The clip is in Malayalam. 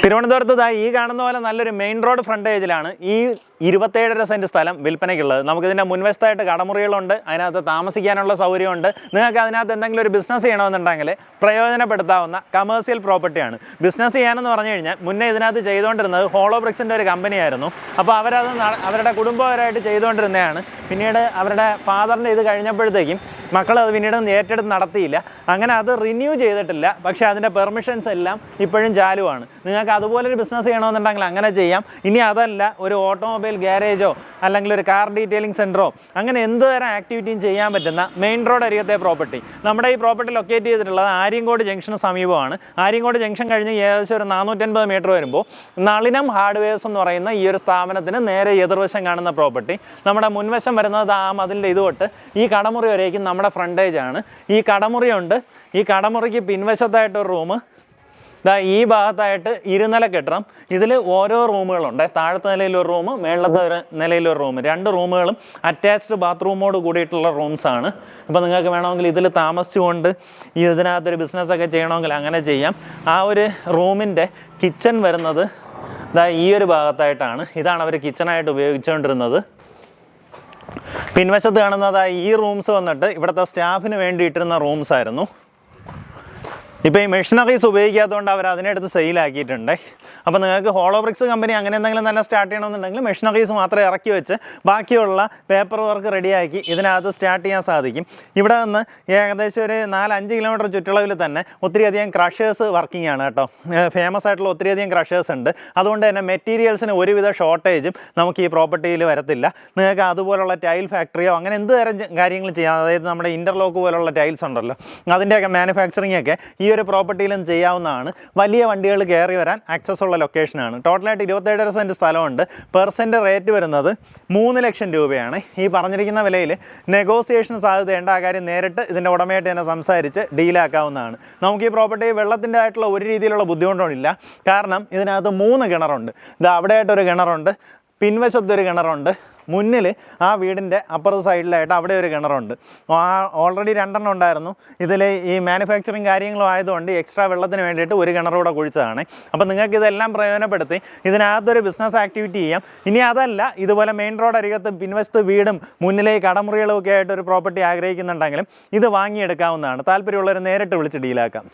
തിരുവനന്തപുരത്ത് ഈ കാണുന്ന പോലെ നല്ലൊരു മെയിൻ റോഡ് ഫ്രണ്ടേജിലാണ് ഈ 27.5 സെൻറ്റ് സ്ഥലം വിൽപ്പനയ്ക്കുള്ളത്. നമുക്കിതിൻ്റെ മുൻവശത്തായിട്ട് കടമുറികളുണ്ട്, അതിനകത്ത് താമസിക്കാനുള്ള സൗകര്യമുണ്ട്. നിങ്ങൾക്ക് അതിനകത്ത് എന്തെങ്കിലും ഒരു ബിസിനസ് ചെയ്യണമെന്നുണ്ടെങ്കിൽ പ്രയോജനപ്പെടുത്താവുന്ന കമേഴ്സ്യൽ പ്രോപ്പർട്ടിയാണ്. ബിസിനസ് ചെയ്യാനെന്ന് പറഞ്ഞു കഴിഞ്ഞാൽ മുന്നേ ഇതിനകത്ത് ചെയ്തുകൊണ്ടിരുന്നത് ഹോളോ ബ്രിക്സിൻ്റെ ഒരു കമ്പനിയായിരുന്നു. അപ്പോൾ അവരത് അവരുടെ കുടുംബപരമായിട്ട് ചെയ്തുകൊണ്ടിരുന്നതാണ്. പിന്നീട് അവരുടെ ഫാദറിൻ്റെ ഇത് കഴിഞ്ഞപ്പോഴത്തേക്കും മക്കൾ അത് പിന്നീട് ഏറ്റെടുത്ത് നടത്തിയില്ല. അങ്ങനെ അത് റിന്യൂ ചെയ്തിട്ടില്ല. പക്ഷേ അതിൻ്റെ പെർമിഷൻസ് എല്ലാം ഇപ്പോഴും ചാലുവാണ്. നിങ്ങൾക്ക് അതുപോലൊരു ബിസിനസ് ചെയ്യണമെന്നുണ്ടെങ്കിൽ അങ്ങനെ ചെയ്യാം. ഇനി അതല്ല, ഒരു ഓട്ടോമൊബൈൽ ഗ്യാരേജോ അല്ലെങ്കിൽ ഒരു കാർ ഡീറ്റെയിലിംഗ് സെൻറ്ററോ അങ്ങനെ എന്ത് തരം ആക്ടിവിറ്റിയും ചെയ്യാൻ പറ്റുന്ന മെയിൻ റോഡ് അരികത്തെ പ്രോപ്പർട്ടി. നമ്മുടെ ഈ പ്രോപ്പർട്ടി ലൊക്കേറ്റ് ചെയ്തിട്ടുള്ളത് ആര്യങ്കോട് ജംഗ്ഷന് സമീപമാണ്. ആര്യങ്കോട് ജംഗ്ഷൻ കഴിഞ്ഞ് ഏകദേശം ഒരു 450 മീറ്റർ വരുമ്പോൾ നളിനം ഹാർഡ്വെയർസ് എന്ന് പറയുന്ന ഈ ഒരു സ്ഥാപനത്തിന് നേരെ എതിർവശം കാണുന്ന പ്രോപ്പർട്ടി. നമ്മുടെ മുൻവശം വരുന്നത് ആ മതിലിൻ്റെ ഇതുതൊട്ട് ഈ കടമുറി വരേക്കും നമ്മുടെ ഫ്രണ്ടേജാണ്. ഈ കടമുറിയുണ്ട്. ഈ കടമുറിക്ക് പിൻവശത്തായിട്ടൊരു റൂം, ഈ ഭാഗത്തായിട്ട് ഇരുനില കെട്ടിടം. ഇതിൽ ഓരോ റൂമുകളുണ്ട്. താഴത്തെ നിലയിലൊരു റൂം, മേളത്തെ നിലയിലൊരു റൂം. 2 റൂമുകളും അറ്റാച്ച്ഡ് ബാത്റൂമോട് കൂടിയിട്ടുള്ള റൂംസാണ്. അപ്പോൾ നിങ്ങൾക്ക് വേണമെങ്കിൽ ഇതിൽ താമസിച്ചുകൊണ്ട് ഇതിനകത്തൊരു ബിസിനസ്സൊക്കെ ചെയ്യണമെങ്കിൽ അങ്ങനെ ചെയ്യാം. ആ ഒരു റൂമിൻ്റെ കിച്ചൺ വരുന്നത് ഈ ഒരു ഭാഗത്തായിട്ടാണ്. ഇതാണ് അവർ കിച്ചണായിട്ട് ഉപയോഗിച്ചുകൊണ്ടിരുന്നത്. പിൻവശത്ത് കാണുന്നത് ഈ റൂംസ് വന്നിട്ട് ഇവിടുത്തെ സ്റ്റാഫിന് വേണ്ടിയിട്ടിരുന്ന റൂംസ് ആയിരുന്നു. ഇപ്പോൾ ഈ മെഷീനറീസ് ഉപയോഗിക്കാത്തതുകൊണ്ട് അവർ അതിനെടുത്ത് സെയിലാക്കിയിട്ടുണ്ട്. അപ്പോൾ നിങ്ങൾക്ക് ഹോളോ ബ്രിക്സ് കമ്പനി അങ്ങനെ എന്തെങ്കിലും തന്നെ സ്റ്റാർട്ട് ചെയ്യണമെന്നുണ്ടെങ്കിൽ മെഷീനറീസ് മാത്രമേ ഇറക്കി വെച്ച് ബാക്കിയുള്ള പേപ്പർ വർക്ക് റെഡിയാക്കി ഇതിനകത്ത് സ്റ്റാർട്ട് ചെയ്യാൻ സാധിക്കും. ഇവിടെ നിന്ന് ഏകദേശം ഒരു 4-5 കിലോമീറ്റർ ചുറ്റളവിൽ തന്നെ ഒത്തിരിയധികം ക്രഷേഴ്സ് വർക്കിംഗ് ആണ് കേട്ടോ. ഫേമസ് ആയിട്ടുള്ള ഒത്തിരിയധികം ക്രഷേഴ്സ് ഉണ്ട്. അതുകൊണ്ട് തന്നെ മെറ്റീരിയൽസിന് ഒരുവിധ ഷോർട്ടേജും നമുക്ക് ഈ പ്രോപ്പർട്ടിയിൽ വരത്തില്ല. നിങ്ങൾക്ക് അതുപോലുള്ള ടൈൽ ഫാക്ടറിയോ അങ്ങനെ എന്ത് തരം കാര്യങ്ങൾ ചെയ്യാം. അതായത് നമ്മുടെ ഇൻ്റർലോക്ക് പോലുള്ള ടൈൽസ് ഉണ്ടല്ലോ, അതിൻ്റെയൊക്കെ മാനുഫാക്ചറിങ് ഒക്കെ ഈ ഒരു പ്രോപ്പർട്ടിയിലും ചെയ്യാവുന്നതാണ്. വലിയ വണ്ടികൾ കയറി വരാൻ ആക്സസ് ഉള്ള ലൊക്കേഷനാണ്. ടോട്ടലായിട്ട് 27.5 സെൻറ്റ് സ്ഥലമുണ്ട്. പെർസെൻറ്റ് റേറ്റ് വരുന്നത് 3 ലക്ഷം രൂപയാണ്. ഈ പറഞ്ഞിരിക്കുന്ന വിലയിൽ നെഗോസിയേഷൻ സാധ്യതയുണ്ട്. ആ കാര്യം നേരിട്ട് ഇതിൻ്റെ ഉടമയായിട്ട് തന്നെ സംസാരിച്ച് ഡീലാക്കാവുന്നതാണ്. നമുക്ക് ഈ പ്രോപ്പർട്ടി വെള്ളത്തിൻ്റെ ആയിട്ടുള്ള ഒരു രീതിയിലുള്ള ബുദ്ധിമുട്ടൊന്നുമില്ല. കാരണം ഇതിനകത്ത് 3 കിണറുണ്ട്. ഇത് അവിടെയായിട്ടൊരു കിണറുണ്ട്, പിൻവശത്തൊരു കിണറുണ്ട്, മുന്നിൽ ആ വീടിൻ്റെ അപ്പുറത്തെ സൈഡിലായിട്ട് അവിടെ ഒരു കിണറുണ്ട്. ഓൾറെഡി 2 ഉണ്ടായിരുന്നു. ഇതിൽ ഈ മാനുഫാക്ചറിങ് കാര്യങ്ങളും ആയതുകൊണ്ട് എക്സ്ട്രാ വെള്ളത്തിന് വേണ്ടിയിട്ട് ഒരു കിണറൂടെ കുഴിച്ചതാണ്. അപ്പോൾ നിങ്ങൾക്ക് ഇതെല്ലാം പ്രയോജനപ്പെടുത്തി ഇതിനകത്തൊരു ബിസിനസ് ആക്ടിവിറ്റി ചെയ്യാം. ഇനി അതല്ല, ഇതുപോലെ മെയിൻ റോഡ് അരികത്ത് പിൻവശത്ത് വീടും മുന്നിലെ കടമുറികളും ഒക്കെ ആയിട്ട് ഒരു പ്രോപ്പർട്ടി ആഗ്രഹിക്കുന്നുണ്ടെങ്കിലും ഇത് വാങ്ങിയെടുക്കാവുന്നതാണ്. താല്പര്യമുള്ളവർ നേരിട്ട് വിളിച്ച് ഡീലാക്കാം.